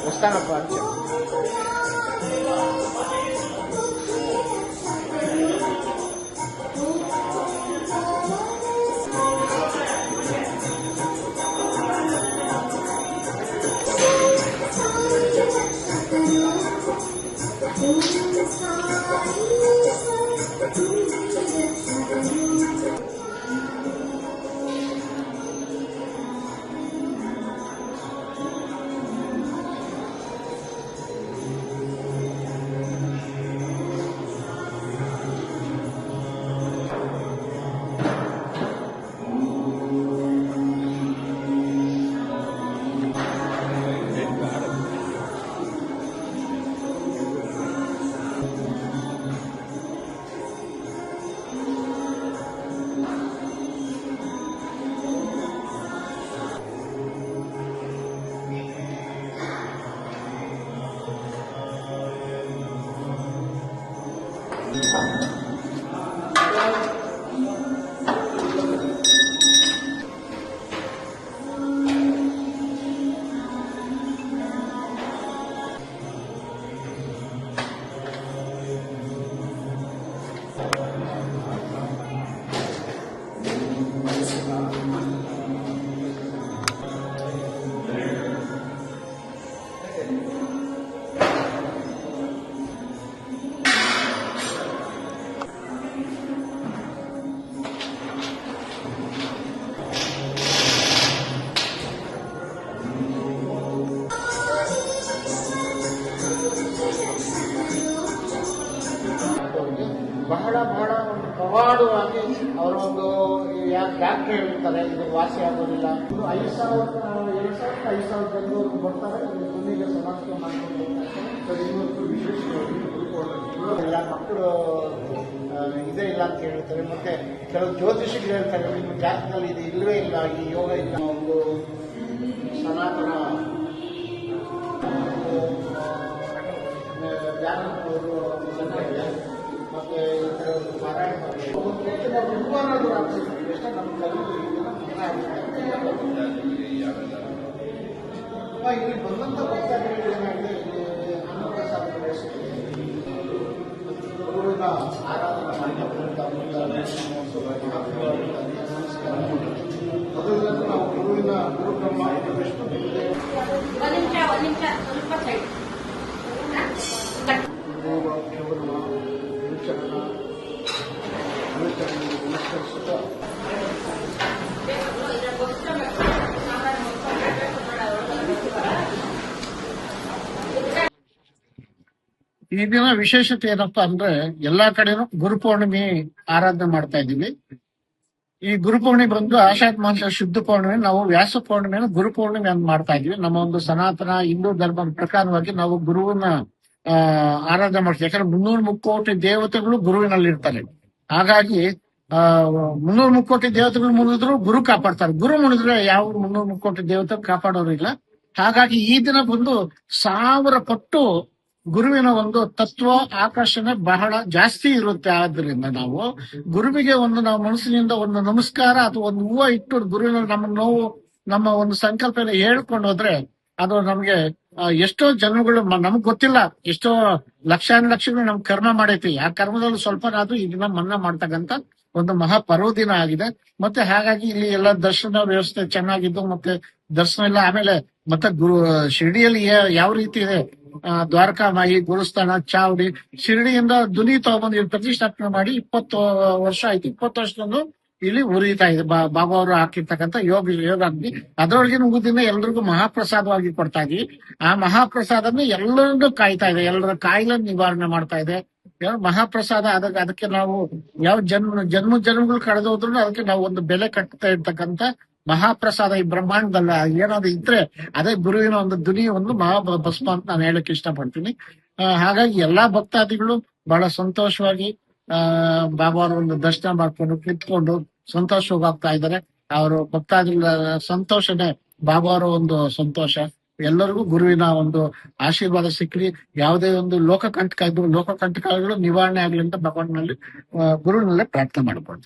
వస్తానప్ప అని చెప్పి ಬಹಳ ಬಹಳ ಒಂದು ಪ್ರವಾಡವಾಗಿ ಅವರ ಒಂದು ಡಾಕ್ಟರ್ ಹೇಳ್ತಾರೆ ಇದು ವಾಸಿ ಆಗೋದಿಲ್ಲ. ಇದು 5,000 2,000 5,000 ಜನರು ಬರ್ತಾರೆ. ಭೂಮಿಗೆ ಸಮರ್ಪಣೆ ಮಾಡಿಕೊಂಡು ಇವತ್ತು ವಿಶೇಷವಾಗಿ ಎಲ್ಲ ಮಕ್ಕಳು ಇದೇ ಇಲ್ಲ ಅಂತ ಹೇಳ್ತಾರೆ. ಮತ್ತೆ ಕೆಲವು ಜ್ಯೋತಿಷಿಗಳು ಹೇಳ್ತಾರೆ ನಿಮ್ಮ ಜಾತಕದಲ್ಲಿ ಇದು ಇಲ್ಲವೇ ಇಲ್ಲ, ಈ ಯೋಗ ಇಲ್ಲ. ಒಂದು ಸನಾತನ ಧ್ಯಾನವರು ಚೆನ್ನಾಗಿದೆ. ಮತ್ತೆ ಪಾರಾಯಣ ವಿದ್ವಾನರು ಆಗ್ತಿದ್ದಾರೆ. ಎಷ್ಟೋ ನಮ್ಮ ಇಲ್ಲಿ ಬಂದಂತ ಭಕ್ತಾದಿಗಳು ಏನಾಗಿದೆ, ಇಲ್ಲಿ ಅನ್ನಪ್ರಸಾದ ಗುರುವಿನ ಆರಾಧನೆ ಮೊದಲಿನಿಂದ ನಾವು ಗುರುವಿನ ಗುರುಬ್ರಹ್ಮ ವಿಷ್ಣು ಈ ದಿನ ವಿಶೇಷತೆ ಏನಪ್ಪಾ ಅಂದ್ರೆ ಎಲ್ಲಾ ಕಡೆನೂ ಗುರುಪೌರ್ಣಿಮೆ ಆರಾಧನೆ ಮಾಡ್ತಾ ಇದ್ದೀವಿ. ಈ ಗುರುಪೌರ್ಣಿಮೆ ಬಂದು ಆಷಾಢ ಮಾಸ ಶುದ್ಧ ಪೌರ್ಣಿಮೆ, ನಾವು ವ್ಯಾಸ ಪೌರ್ಣಿಮೆಯನ್ನು ಗುರುಪೌರ್ಣಿಮೆ ಅಂತ ಮಾಡ್ತಾ ಇದೀವಿ. ನಮ್ಮ ಒಂದು ಸನಾತನ ಹಿಂದೂ ಧರ್ಮದ ಪ್ರಕಾರವಾಗಿ ನಾವು ಗುರುವನ್ನ ಆರಾಧನೆ ಮಾಡ್ತೀವಿ. ಯಾಕಂದ್ರೆ 300 ಮುಕ್ಕೋಟಿ ದೇವತೆಗಳು ಗುರುವಿನಲ್ಲಿ ಇರ್ತಾರೆ. ಹಾಗಾಗಿ 300 ಮುಕ್ಕೋಟಿ ದೇವತೆಗಳು ಮುನಿದ್ರು ಗುರು ಕಾಪಾಡ್ತಾರೆ. ಗುರು ಮುನಿದ್ರೆ ಯಾವ 300 ಮುಕ್ಕೋಟಿ ದೇವತೆ ಕಾಪಾಡೋರಿಲ್ಲ. ಹಾಗಾಗಿ ಈ ದಿನ ಬಂದು 1000 ಪಟ್ಟು ಗುರುವಿನ ಒಂದು ತತ್ವ ಆಕರ್ಷಣೆ ಬಹಳ ಜಾಸ್ತಿ ಇರುತ್ತೆ. ಆದ್ರಿಂದ ನಾವು ಗುರುವಿಗೆ ನಾವು ಮನಸ್ಸಿನಿಂದ ಒಂದು ನಮಸ್ಕಾರ ಅಥವಾ ಒಂದು ಹೂವು ಇಟ್ಟು ಗುರುವಿನ ನಮ್ಮ ನೋವು ನಮ್ಮ ಒಂದು ಸಂಕಲ್ಪ ಹೇಳ್ಕೊಂಡು ಹೋದ್ರೆ ಅದು ನಮ್ಗೆ ಎಷ್ಟೋ ಜನ್ಮಗಳು ನಮಗ್ ಗೊತ್ತಿಲ್ಲ, ಎಷ್ಟೋ ಲಕ್ಷಗಳು ನಮ್ ಕರ್ಮ ಮಾಡೈತಿ. ಆ ಕರ್ಮದಲ್ಲಿ ಸ್ವಲ್ಪನಾದ್ರೂ ಇದನ್ನ ಮನ್ನಾ ಮಾಡ್ತಕ್ಕಂತ ಒಂದು ಮಹಾಪರ್ವದಿನ ಆಗಿದೆ. ಮತ್ತೆ ಹಾಗಾಗಿ ಇಲ್ಲಿ ಎಲ್ಲ ದರ್ಶನ ವ್ಯವಸ್ಥೆ ಚೆನ್ನಾಗಿದ್ದು, ಮತ್ತೆ ದರ್ಶನ ಇಲ್ಲ. ಆಮೇಲೆ ಮತ್ತೆ ಶಿರ್ಡಿಯಲ್ಲಿ ಯಾವ ರೀತಿ ಇದೆ, ದ್ವಾರಕಾಮಾಯಿ, ಗುರುಸ್ಥಾನ, ಚಾವಡಿ, ಶಿರ್ಡಿಯಿಂದ ಧ್ವನಿ ತಗೊಂಡ್ಬಂದು ಇಲ್ಲಿ ಪ್ರತಿಷ್ಠಾಪನೆ ಮಾಡಿ 20 ವರ್ಷ ಆಯ್ತು. 20 ವರ್ಷದಿಂದ ಇಲ್ಲಿ ಉರಿತಾ ಇದೆ. ಬಾಬಾ ಅವರು ಹಾಕಿರ್ತಕ್ಕಂಥ ಯೋಗಾಗ್ನಿ ಅದರೊಳಗಿನ ಮುಗುದಿನ ಎಲ್ರಿಗೂ ಮಹಾಪ್ರಸಾದವಾಗಿ ಕೊಡ್ತಾ ಇದೀವಿ. ಆ ಮಹಾಪ್ರಸಾದನ ಎಲ್ಲರನ್ನೂ ಕಾಯ್ತಾ ಇದೆ, ಎಲ್ಲರ ಕಾಯಿಲೆ ನಿವಾರಣೆ ಮಾಡ್ತಾ ಇದೆ. ಮಹಾಪ್ರಸಾದ ಅದಕ್ಕೆ ನಾವು ಯಾವ ಜನ್ಮಗಳು ಕಳೆದೋದ್ರು ಅದಕ್ಕೆ ನಾವು ಒಂದು ಬೆಲೆ ಕಟ್ತಾ ಇರ್ತಕ್ಕಂಥ ಮಹಾಪ್ರಸಾದ ಈ ಬ್ರಹ್ಮಾಂಡದಲ್ಲ. ಏನಾದ್ರು ಇದ್ರೆ ಅದೇ ಗುರುವಿನ ಒಂದು ಧ್ವನಿ ಒಂದು ಭಸ್ಮ ಅಂತ ನಾನು ಹೇಳಕ್ ಇಷ್ಟಪಡ್ತೀನಿ. ಹಾಗಾಗಿ ಎಲ್ಲಾ ಭಕ್ತಾದಿಗಳು ಬಹಳ ಸಂತೋಷವಾಗಿ ಬಾಬಾ ಅವರ ಒಂದು ದರ್ಶನ ಮಾಡ್ಕೊಂಡು ನಿಂತ್ಕೊಂಡು ಸಂತೋಷವಾಗಿ ಆಗ್ತಾ ಇದ್ದಾರೆ. ಅವರು ಭಕ್ತಾದಿಗಳ ಸಂತೋಷನೇ ಬಾಬಾ ಅವರ ಒಂದು ಸಂತೋಷ. ಎಲ್ಲರಿಗೂ ಗುರುವಿನ ಒಂದು ಆಶೀರ್ವಾದ ಸಿಕ್ಲಿ. ಯಾವುದೇ ಒಂದು ಲೋಕಕಂಟಕ ಇದ್ರು ಲೋಕಕಂಟಕಗಳು ನಿವಾರಣೆ ಆಗ್ಲಿ ಅಂತ ಭಗವಾನ್ನಲ್ಲಿ ಗುರುವಿನಲ್ಲೇ ಪ್ರಾರ್ಥನೆ ಮಾಡ್ಬೋದು.